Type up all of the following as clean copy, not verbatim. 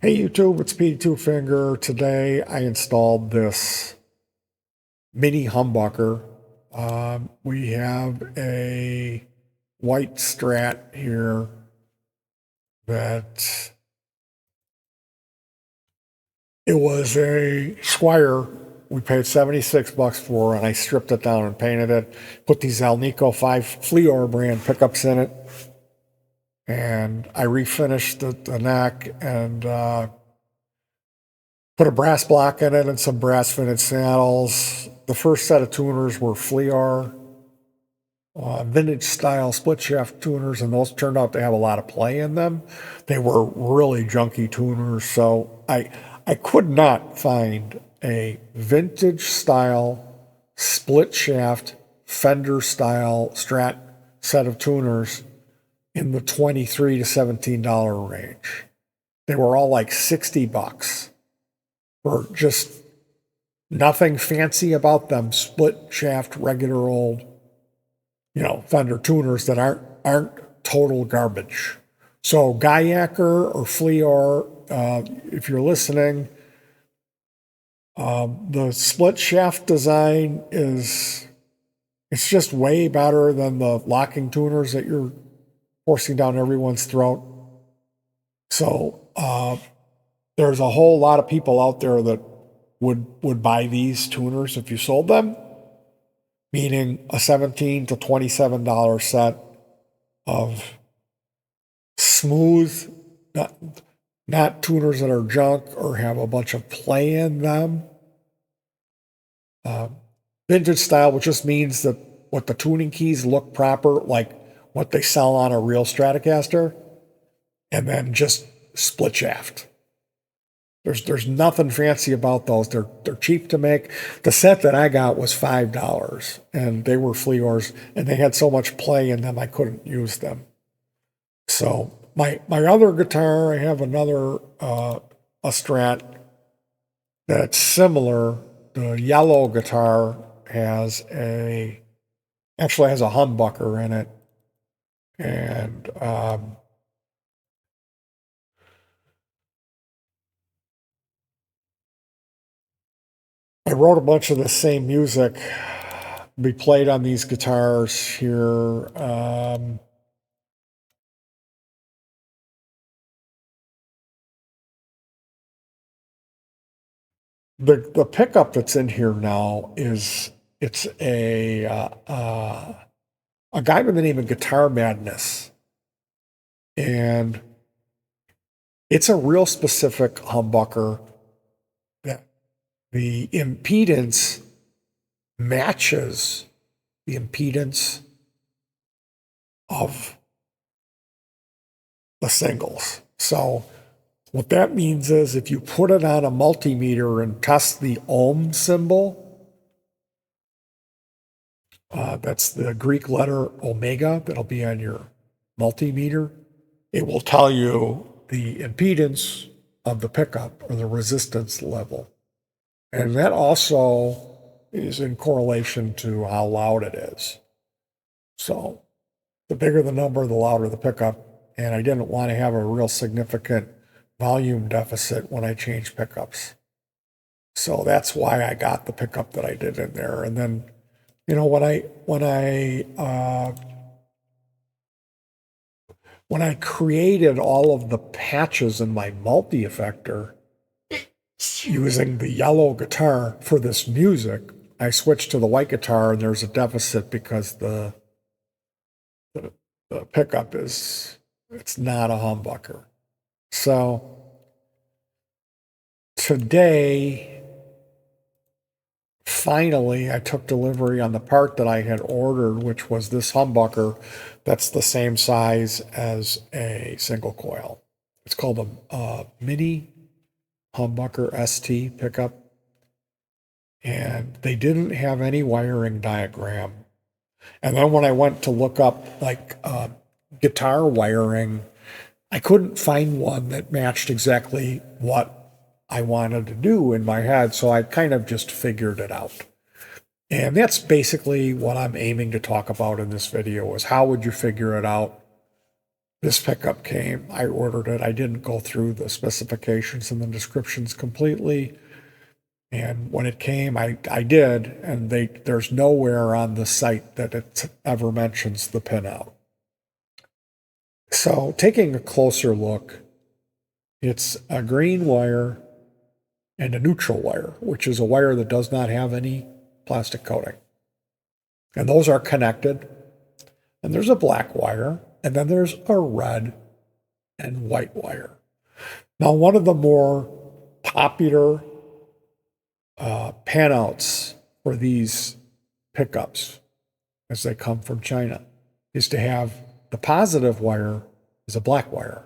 Hey YouTube, it's Petey Two Finger. Today I installed this mini humbucker. We have a white strat here that it was a Squire. We paid 76 bucks for, and I stripped it down and painted it. Put these Alnico 5 Fleor brand pickups in it, and I refinished the neck and put a brass block in it and some brass fitted saddles. The first set of tuners were Fleor, vintage style split shaft tuners, and those turned out to have a lot of play in them. They were really junky tuners, so I could not find a vintage style split shaft Fender style Strat set of tuners in the $23 to $17 range. They were all like 60 bucks for just nothing fancy about them, split shaft, regular old, Fender tuners that aren't total garbage. So Geiacher or Fleor, if you're listening, the split shaft design it's just way better than the locking tuners that you're forcing down everyone's throat. So there's a whole lot of people out there that would buy these tuners if you sold them, meaning a $17 to $27 set of smooth, not tuners that are junk or have a bunch of play in them. Vintage style, which just means that what the tuning keys look proper, like what they sell on a real Stratocaster, and then just split shaft. There's nothing fancy about those. They're cheap to make. The set that I got was $5, and they were Fleors, and they had so much play in them I couldn't use them. So my other guitar, I have another a Strat that's similar. The yellow guitar actually has a humbucker in it, and I wrote a bunch of the same music we played on these guitars here. The pickup that's in here now it's a guy by the name of Guitar Madness, and it's a real specific humbucker that the impedance matches the impedance of the singles. So what that means is if you put it on a multimeter and test the ohm symbol, that's the Greek letter omega that'll be on your multimeter, it will tell you the impedance of the pickup or the resistance level. And that also is in correlation to how loud it is. So the bigger the number, the louder the pickup. And I didn't want to have a real significant volume deficit when I changed pickups. So that's why I got the pickup that I did in there. And then, when I created all of the patches in my multi-effector using the yellow guitar for this music, I switched to the white guitar, and there's a deficit because the pickup it's not a humbucker. So today, finally, I took delivery on the part that I had ordered, which was this humbucker that's the same size as a single coil. It's called a mini humbucker ST pickup. And they didn't have any wiring diagram. And then when I went to look up guitar wiring, I couldn't find one that matched exactly what I wanted to do in my head, so I kind of just figured it out. And that's basically what I'm aiming to talk about in this video, is how would you figure it out? this pickup came. I ordered it. I didn't go through the specifications and the descriptions completely. And when it came, I did, and there's nowhere on the site that it ever mentions the pinout. So taking a closer look, it's a green wire and a neutral wire, which is a wire that does not have any plastic coating. And those are connected. And there's a black wire, and then there's a red and white wire. Now, one of the more popular panouts for these pickups, as they come from China, is to have the positive wire is a black wire.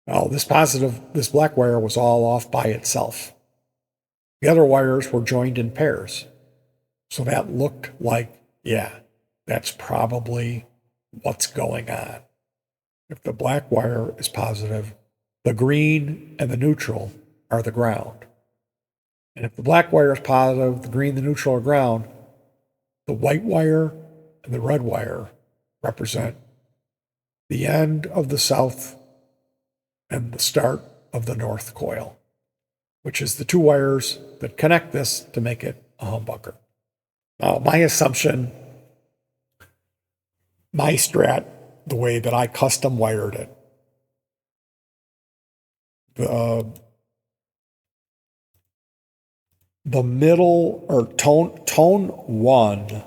Now, this black wire was all off by itself. The other wires were joined in pairs. So that looked like, yeah, that's probably what's going on. If the black wire is positive, the green and the neutral are the ground. And if the black wire is positive, the green, the neutral are ground, the white wire and the red wire represent the end of the south and the start of the north coil, which is the two wires that connect this to make it a humbucker. Now, my assumption, my strat, the way that I custom wired it, the middle or tone one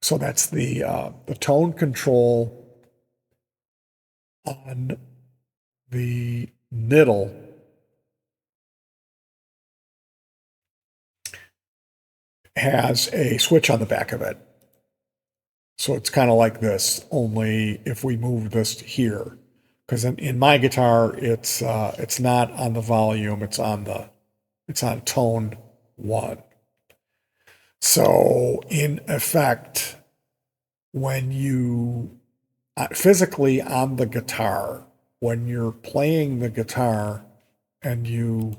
so that's the tone control on the middle has a switch on the back of it. So it's kind of like this, only if we move this here. Because in my guitar, it's not on the volume, it's on tone one. So in effect, when you physically on the guitar, when you're playing the guitar and you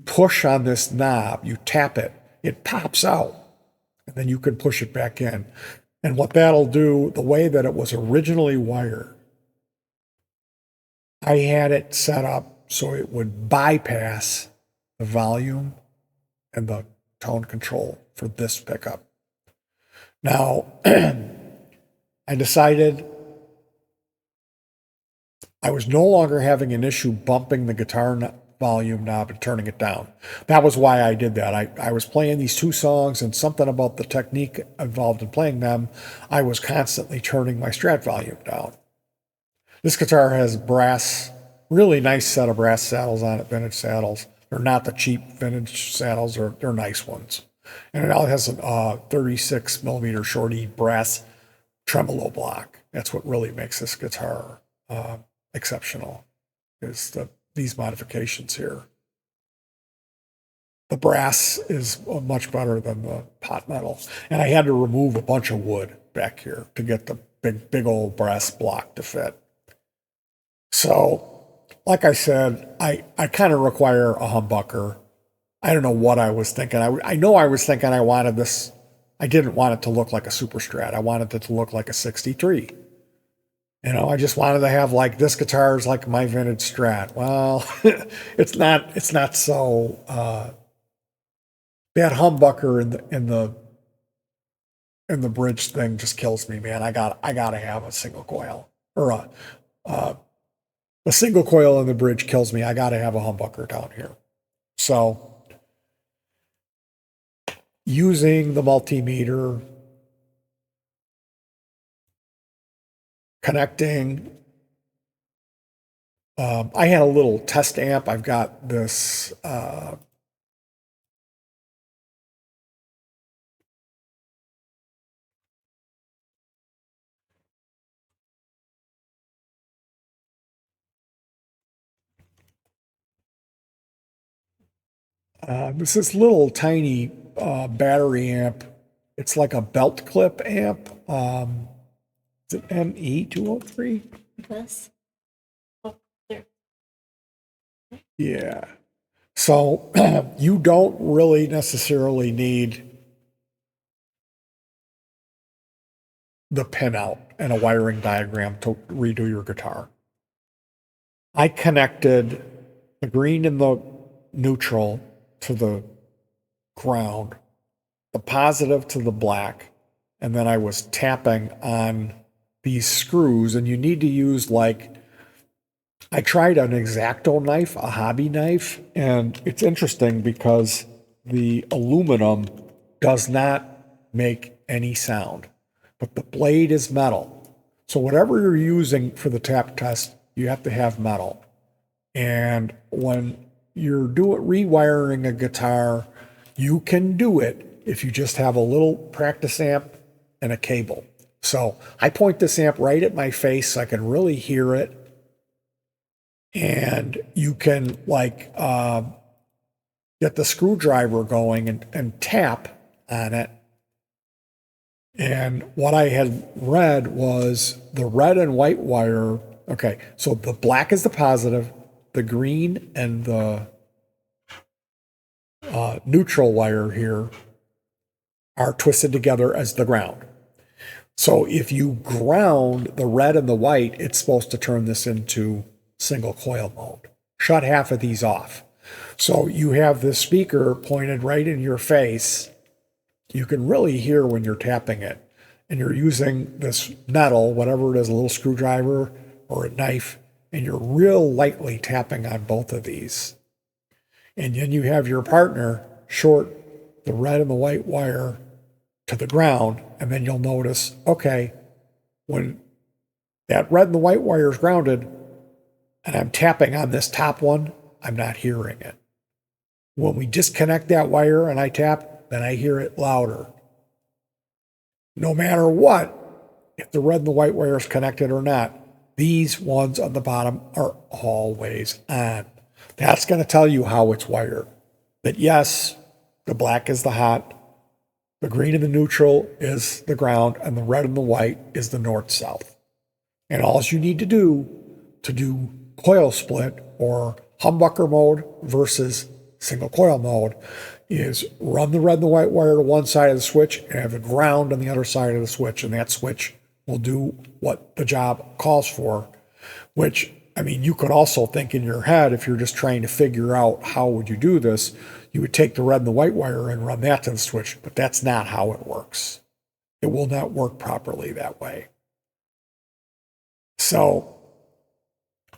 push on this knob, you tap it, it pops out, and then you can push it back in. And what that'll do, the way that it was originally wired, I had it set up so it would bypass the volume and the tone control for this pickup. Now, I decided I was no longer having an issue bumping the guitar volume knob and turning it down. That was why I did that. I was playing these two songs, and something about the technique involved in playing them, I was constantly turning my Strat volume down. This guitar has brass, really nice set of brass saddles on it, vintage saddles. They're not the cheap vintage saddles, they're nice ones. And it all has a 36 millimeter shorty brass tremolo block. That's what really makes this guitar exceptional, is these modifications here. The brass is much better than the pot metal. And I had to remove a bunch of wood back here to get the big old brass block to fit. So, like I said, I kind of require a humbucker. I don't know what I was thinking. I know I was thinking I wanted this. I didn't want it to look like a Super Strat. I wanted it to look like a 63. You know, I just wanted to have like this guitar is like my vintage Strat. Well, it's not so. That humbucker in the bridge thing just kills me, man. I gotta have a single coil, or a single coil in the bridge kills me. I gotta have a humbucker down here. So using the multimeter, connecting. I had a little test amp. I've got this this little tiny battery amp. It's like a belt clip amp. Is it ME203? This. Oh, there. Yeah. So you don't really necessarily need the pinout and a wiring diagram to redo your guitar. I connected the green and the neutral to the ground, the positive to the black, and then I was tapping on these screws, and you need to use like, I tried an X-Acto knife, a hobby knife, and it's interesting because the aluminum does not make any sound, but the blade is metal. So whatever you're using for the tap test, you have to have metal. And when you're rewiring a guitar, you can do it if you just have a little practice amp and a cable. So I point this amp right at my face so I can really hear it. And you can like get the screwdriver going and tap on it. And what I had read was the red and white wire. Okay, so the black is the positive, the green and the neutral wire here are twisted together as the ground. So if you ground the red and the white, it's supposed to turn this into single coil mode. Shut half of these off. So you have this speaker pointed right in your face. You can really hear when you're tapping it. And you're using this metal, whatever it is, a little screwdriver or a knife, and you're real lightly tapping on both of these. And then you have your partner short the red and the white wire to the ground, and then you'll notice, okay, when that red and the white wire is grounded, and I'm tapping on this top one, I'm not hearing it. When we disconnect that wire and I tap, then I hear it louder. No matter what, if the red and the white wire is connected or not, these ones on the bottom are always on. That's going to tell you how it's wired. That yes, the black is the hot, the green and the neutral is the ground, and the red and the white is the north-south. And all you need to do coil split or humbucker mode versus single coil mode is run the red and the white wire to one side of the switch and have the ground on the other side of the switch, and that switch will do what the job calls for. Which, I mean, you could also think in your head, if you're just trying to figure out how would you do this, you would take the red and the white wire and run that to the switch, but that's not how it works. It will not work properly that way. So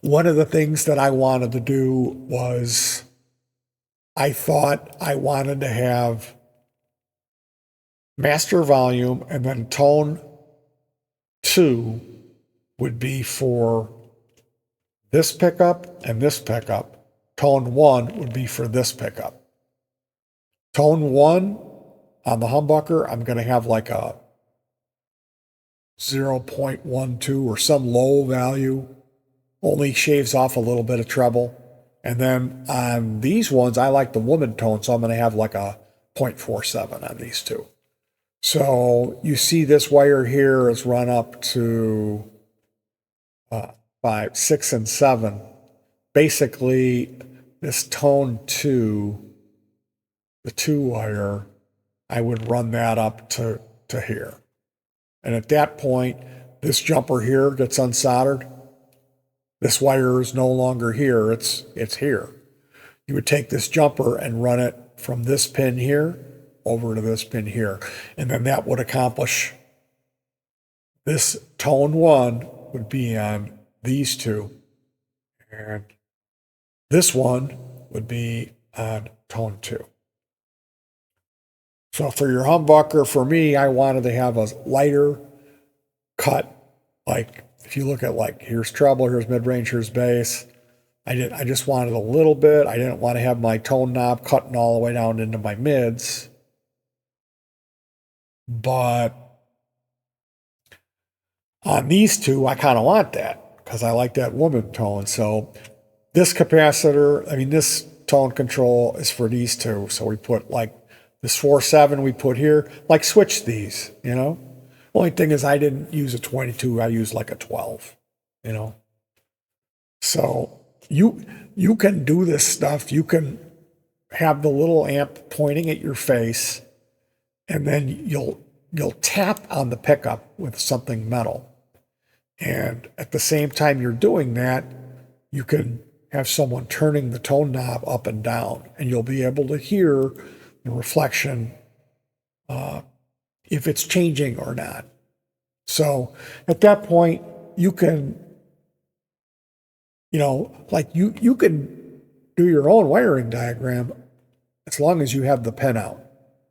one of the things that I wanted to do was I thought I wanted to have master volume, and then tone 2 would be for this pickup and this pickup. Tone 1 would be for this pickup. Tone 1 on the humbucker, I'm going to have like a 0.12 or some low value, only shaves off a little bit of treble. And then on these ones, I like the woman tone, so I'm going to have like a 0.47 on these two. So you see this wire here is run up to 5, 6, and 7. Basically, this tone 2, the 2 wire, I would run that up to here. And at that point, this jumper here gets unsoldered. This wire is no longer here, it's here. You would take this jumper and run it from this pin here over to this pin here. And then that would accomplish this tone 1 would be on these two. And this one would be on tone 2. So for your humbucker, for me, I wanted to have a lighter cut. Like if you look at like, here's treble, here's mid-range, here's bass. I just wanted a little bit. I didn't want to have my tone knob cutting all the way down into my mids. But on these two, I kind of want that because I like that woman tone. So this capacitor, I mean, this tone control is for these two. So we put like this 4.7 we put here, like switch these, you know. Only thing is I didn't use a 22, I used like a 12, you know. So you can do this stuff. You can have the little amp pointing at your face, and then you'll tap on the pickup with something metal. And at the same time you're doing that, you can have someone turning the tone knob up and down, and you'll be able to hear the reflection if it's changing or not. So at that point, you can, like you can do your own wiring diagram as long as you have the pin out.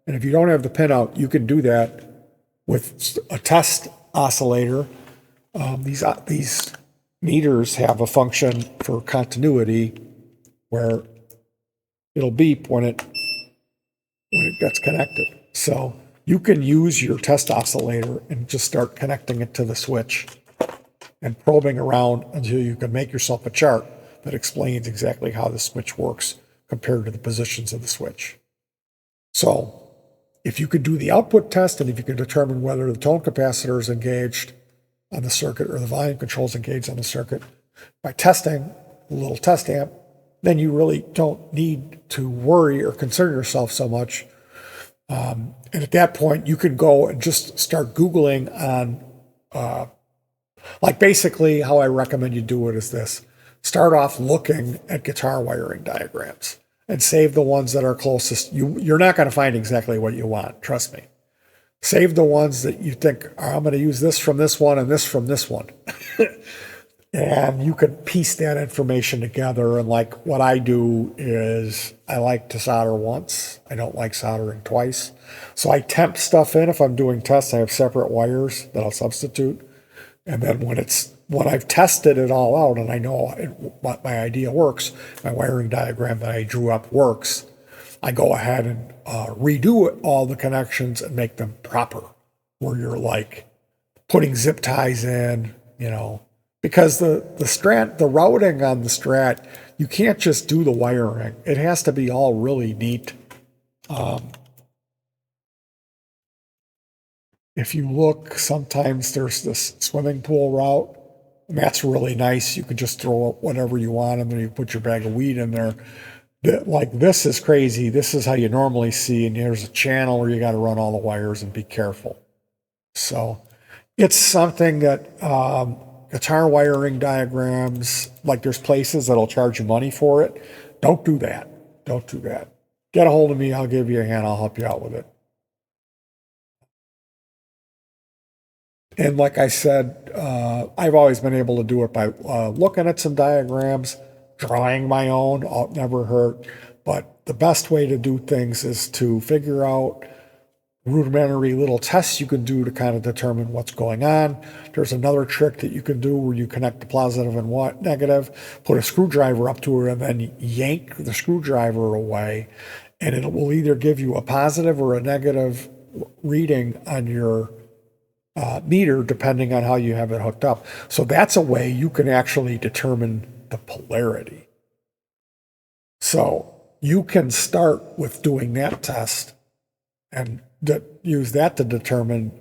And if you don't have the pin out, you can do that with a test oscillator. These meters have a function for continuity where it'll beep when it gets connected. So you can use your test oscillator and just start connecting it to the switch and probing around until you can make yourself a chart that explains exactly how the switch works compared to the positions of the switch. So if you could do the output test and if you can determine whether the tone capacitor is engaged on the circuit or the volume control is engaged on the circuit by testing a little test amp, then you really don't need to worry or concern yourself so much. And at that point, you can go and just start Googling on, like basically how I recommend you do it is this. Start off looking at guitar wiring diagrams and save the ones that are closest. You're not going to find exactly what you want, trust me. Save the ones that you think, I'm going to use this from this one and this from this one. And you can piece that information together. And like what I do is I like to solder once. I don't like soldering twice. So I temp stuff in. If I'm doing tests, I have separate wires that I'll substitute. And then when I've tested it all out and I know what my idea works, my wiring diagram that I drew up works, I go ahead and redo all the connections and make them proper, where you're like putting zip ties in, because the strat, the routing on the strat, you can't just do the wiring. It has to be all really neat. If you look, sometimes there's this swimming pool route, and that's really nice. You can just throw whatever you want, and then you put your bag of weed in there. Like this is crazy. This is how you normally see, and here's a channel where you got to run all the wires and be careful. So it's something that guitar wiring diagrams, like there's places that'll charge you money for it. Don't do that. Don't do that. Get a hold of me. I'll give you a hand. I'll help you out with it. And like I said, I've always been able to do it by looking at some diagrams, drawing my own. Never hurt. But the best way to do things is to figure out rudimentary little tests you can do to kind of determine what's going on. There's another trick that you can do where you connect the positive and negative, put a screwdriver up to it, and then yank the screwdriver away, and it will either give you a positive or a negative reading on your meter, depending on how you have it hooked up. So that's a way you can actually determine the polarity. So you can start with doing that test and use that to determine,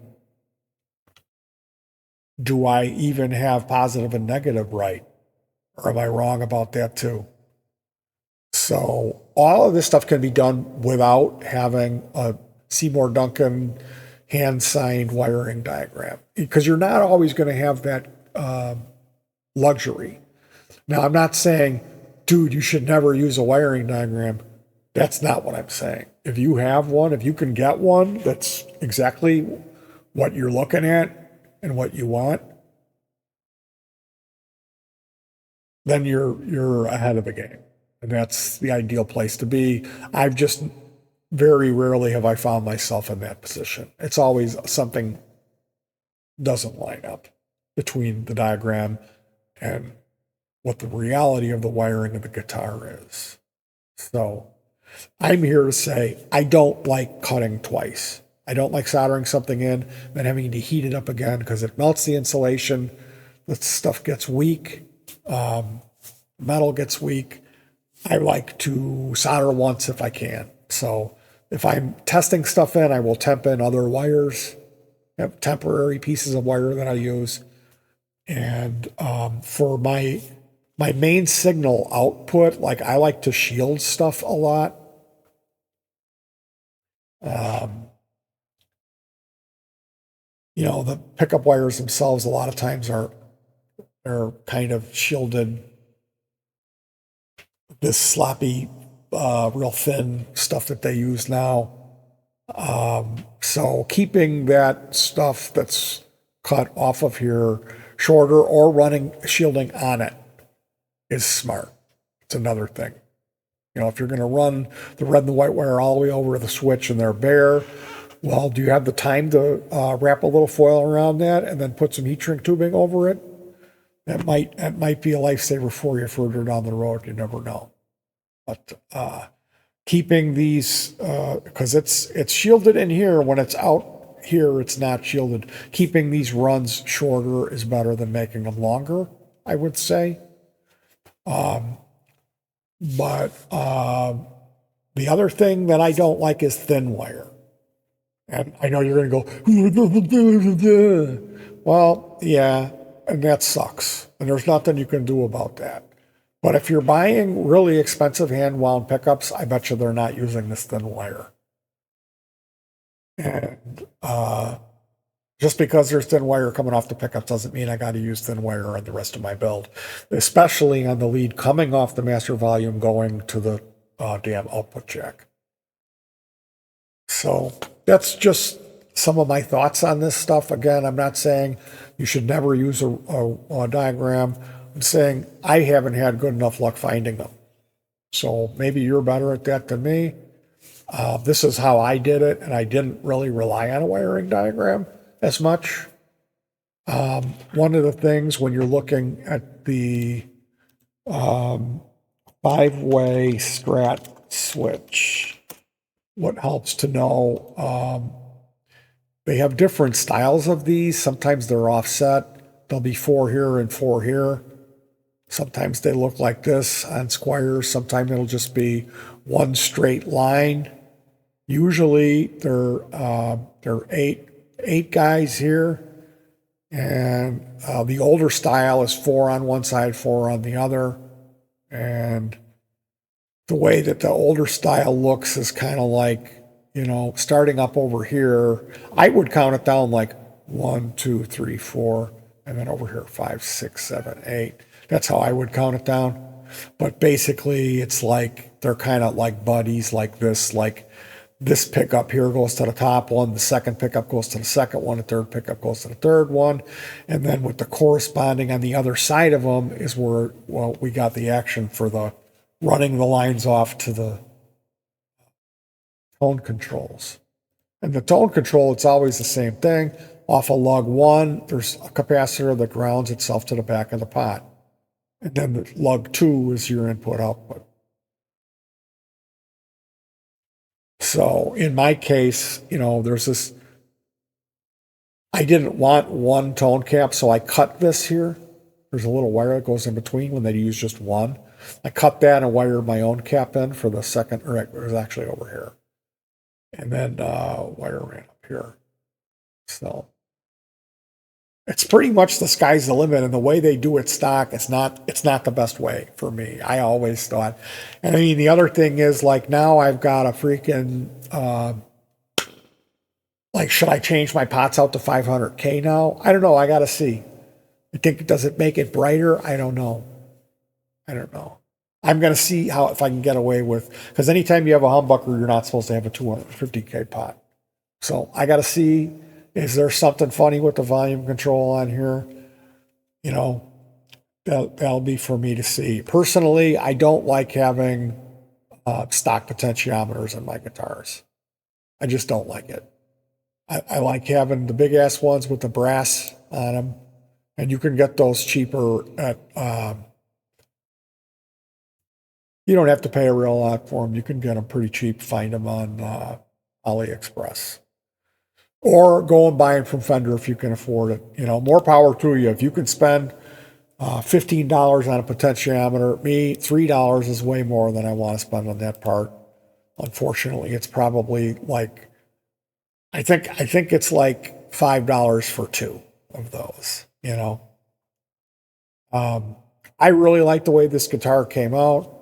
do I even have positive and negative right? Or am I wrong about that too? So all of this stuff can be done without having a Seymour Duncan hand-signed wiring diagram, because you're not always going to have that luxury. Now, I'm not saying, dude, you should never use a wiring diagram. That's not what I'm saying. If you have one, if you can get one that's exactly what you're looking at and what you want, then you're ahead of the game. And that's the ideal place to be. I've just very rarely have I found myself in that position. It's always something doesn't line up between the diagram and what the reality of the wiring of the guitar is. So I'm here to say I don't like cutting twice. I don't like soldering something in, then having to heat it up again because it melts the insulation. The stuff gets weak. Metal gets weak. I like to solder once if I can. So if I'm testing stuff in, I will temp in other wires, have temporary pieces of wire that I use. And for my main signal output, like I like to shield stuff a lot. Um, the pickup wires themselves a lot of times are kind of shielded, this sloppy, real thin stuff that they use now. So keeping that stuff that's cut off of here shorter or running shielding on it is smart. It's another thing. If you're going to run the red and the white wire all the way over to the switch and they're bare, well, do you have the time to wrap a little foil around that and then put some heat shrink tubing over it? That might be a lifesaver for you further down the road. You never know. But keeping these, because it's shielded in here, when it's out here, it's not shielded. Keeping these runs shorter is better than making them longer, I would say. But the other thing that I don't like is thin wire. And I know you're going to go, well, yeah, and that sucks. And there's nothing you can do about that. But if you're buying really expensive hand-wound pickups, I bet you they're not using this thin wire. And just because there's thin wire coming off the pickup doesn't mean I got to use thin wire on the rest of my build, especially on the lead coming off the master volume going to the damn output jack. So that's just some of my thoughts on this stuff. Again, I'm not saying you should never use a diagram. I'm saying I haven't had good enough luck finding them. So maybe you're better at that than me. This is how I did it, and I didn't really rely on a wiring diagram as much. One of the things when you're looking at the 5-way strat switch, what helps to know, they have different styles of these. Sometimes they're offset. There'll be 4 here and 4 here. Sometimes they look like this on squares. Sometimes it'll just be one straight line. Usually they're 8 guys here, and the older style is 4 on one side, 4 on the other. And the way that the older style looks is kind of like, starting up over here, I would count it down like 1, 2, 3, 4, and then over here 5, 6, 7, 8. That's how I would count it down. But basically, it's like they're kind of like buddies, like this pickup here goes to the top one, the second pickup goes to the second one, the third pickup goes to the third one, and then with the corresponding on the other side of them is where, well, we got the action for the running the lines off to the tone controls. And the tone control, it's always the same thing. Off of lug 1, there's a capacitor that grounds itself to the back of the pot. And then the lug 2 is your input-output. So in my case, there's this, I didn't want one tone cap, so I cut this here. There's a little wire that goes in between when they use just one. I cut that and wired my own cap in for the second, or it was actually over here. And then wire ran up here. So it's pretty much the sky's the limit, and the way they do it stock, it's not the best way for me. I always thought. And I mean, the other thing is, like, now I've got a freaking should I change my pots out to 500K now? I don't know. I gotta see. I think, does it make it brighter? I don't know. I'm gonna see if I can get away with, because anytime you have a humbucker, you're not supposed to have a 250K pot. So I gotta see. Is there something funny with the volume control on here? That'll be for me to see. Personally, I don't like having stock potentiometers in my guitars. I just don't like it. I like having the big ass ones with the brass on them, and you can get those cheaper at. You don't have to pay a real lot for them. You can get them pretty cheap. Find them on AliExpress. Or go and buy them from Fender if you can afford it. More power to you. If you can spend $15 on a potentiometer, me, $3 is way more than I want to spend on that part. Unfortunately, it's probably like, I think it's like $5 for 2 of those, I really like the way this guitar came out.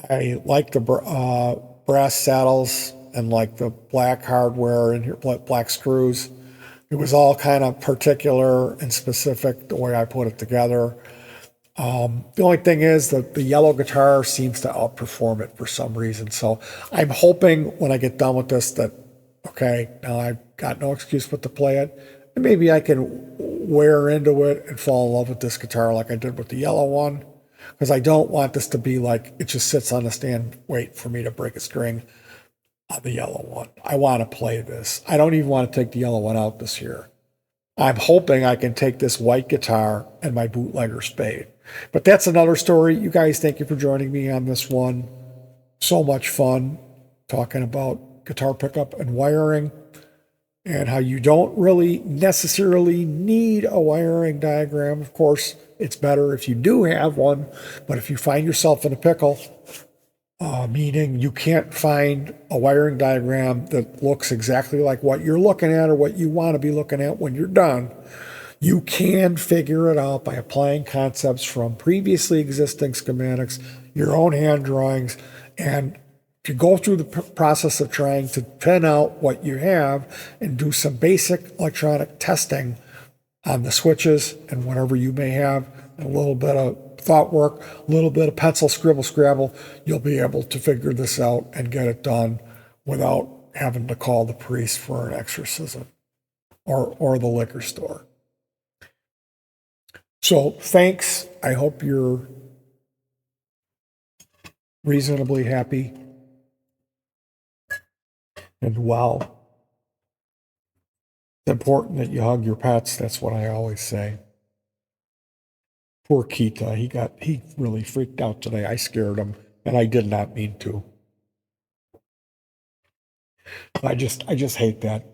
I like the brass saddles. and like the black hardware and here, black screws. It was all kind of particular and specific the way I put it together. The only thing is that the yellow guitar seems to outperform it for some reason. So I'm hoping when I get done with this that, okay, now I've got no excuse but to play it. And maybe I can wear into it and fall in love with this guitar like I did with the yellow one. Because I don't want this to be like it just sits on the stand, wait for me to break a string on the yellow one. I want to play this. I don't even want to take the yellow one out this year. I'm hoping I can take this white guitar and my bootlegger spade. But that's another story. You guys, thank you for joining me on this one. So much fun talking about guitar pickup and wiring and how you don't really necessarily need a wiring diagram. Of course, it's better if you do have one, but if you find yourself in a pickle, meaning you can't find a wiring diagram that looks exactly like what you're looking at or what you want to be looking at when you're done, you can figure it out by applying concepts from previously existing schematics, your own hand drawings, and if you go through the process of trying to pin out what you have and do some basic electronic testing on the switches and whatever you may have, and a little bit of thought work, a little bit of pencil scribble scrabble, you'll be able to figure this out and get it done without having to call the priest for an exorcism or the liquor store. So thanks. I hope you're reasonably happy and well. It's important that you hug your pets. That's what I always say. Poor Kita, he really freaked out today. I scared him, and I did not mean to. I just hate that.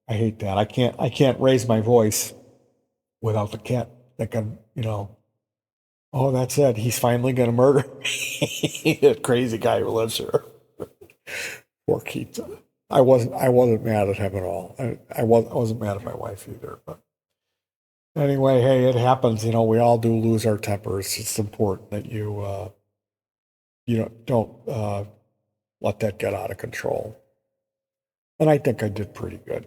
I hate that. I can't raise my voice without the cat thinking, oh, that's it. He's finally gonna murder me. That crazy guy who lives here. Poor Kita. I wasn't mad at him at all. I wasn't mad at my wife either, but anyway, hey, it happens. We all do lose our tempers. It's important that you don't let that get out of control. And I think I did pretty good.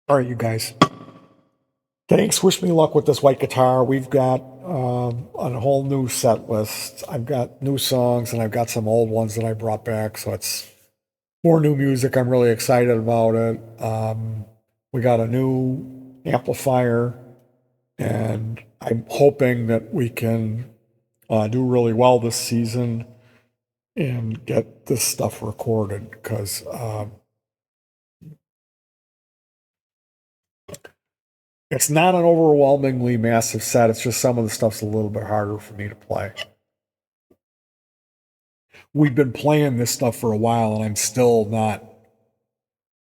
All right, you guys. Thanks. Wish me luck with this white guitar. We've got a whole new set list. I've got new songs and I've got some old ones that I brought back. So it's more new music. I'm really excited about it. We got a new amplifier, and I'm hoping that we can do really well this season and get this stuff recorded because it's not an overwhelmingly massive set. It's just some of the stuff's a little bit harder for me to play. We've been playing this stuff for a while, and I'm still not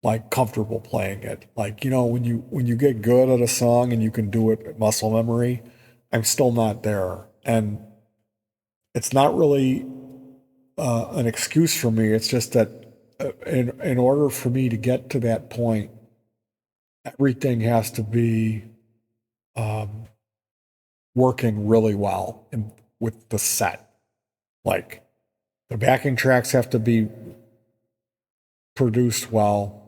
like comfortable playing it. Like, when you get good at a song and you can do it muscle memory, I'm still not there. And it's not really an excuse for me. It's just that in order for me to get to that point, everything has to be working really well with the set. Like the backing tracks have to be produced well,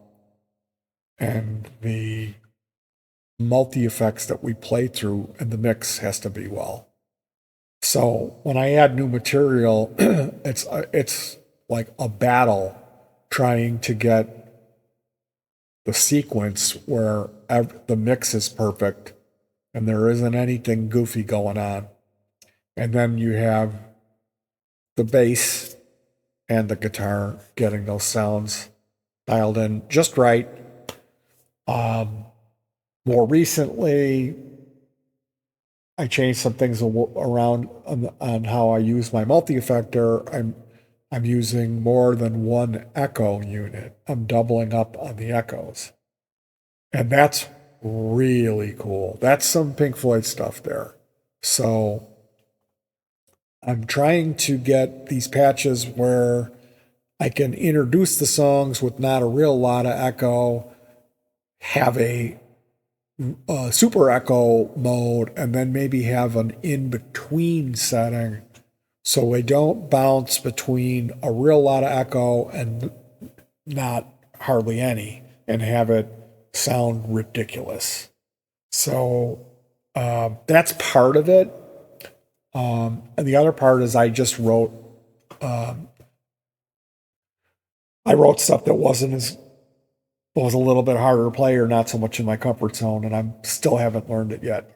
and the multi-effects that we play through and the mix has to be well. So when I add new material, it's like a battle trying to get the sequence where the mix is perfect and there isn't anything goofy going on. And then you have the bass and the guitar getting those sounds dialed in just right. More recently, I changed some things around on how I use my multi-effector. I'm using more than one echo unit. I'm doubling up on the echoes. And that's really cool. That's some Pink Floyd stuff there. So I'm trying to get these patches where I can introduce the songs with not a real lot of echo, have a super echo mode, and then maybe have an in-between setting so we don't bounce between a real lot of echo and not hardly any and have it sound ridiculous. So that's part of it. And the other part is I just wrote stuff that was a little bit harder to play or not so much in my comfort zone, and I still haven't learned it yet.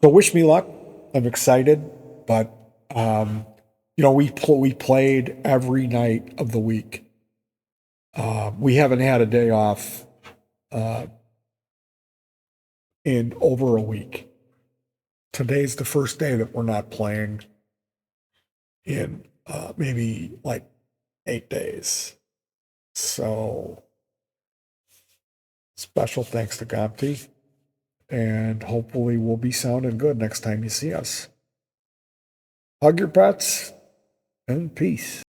So wish me luck. I'm excited, but we played every night of the week. We haven't had a day off in over a week. Today's the first day that we're not playing in maybe like 8 days. So special thanks to Gomti, and hopefully we'll be sounding good next time you see us. Hug your pets and peace.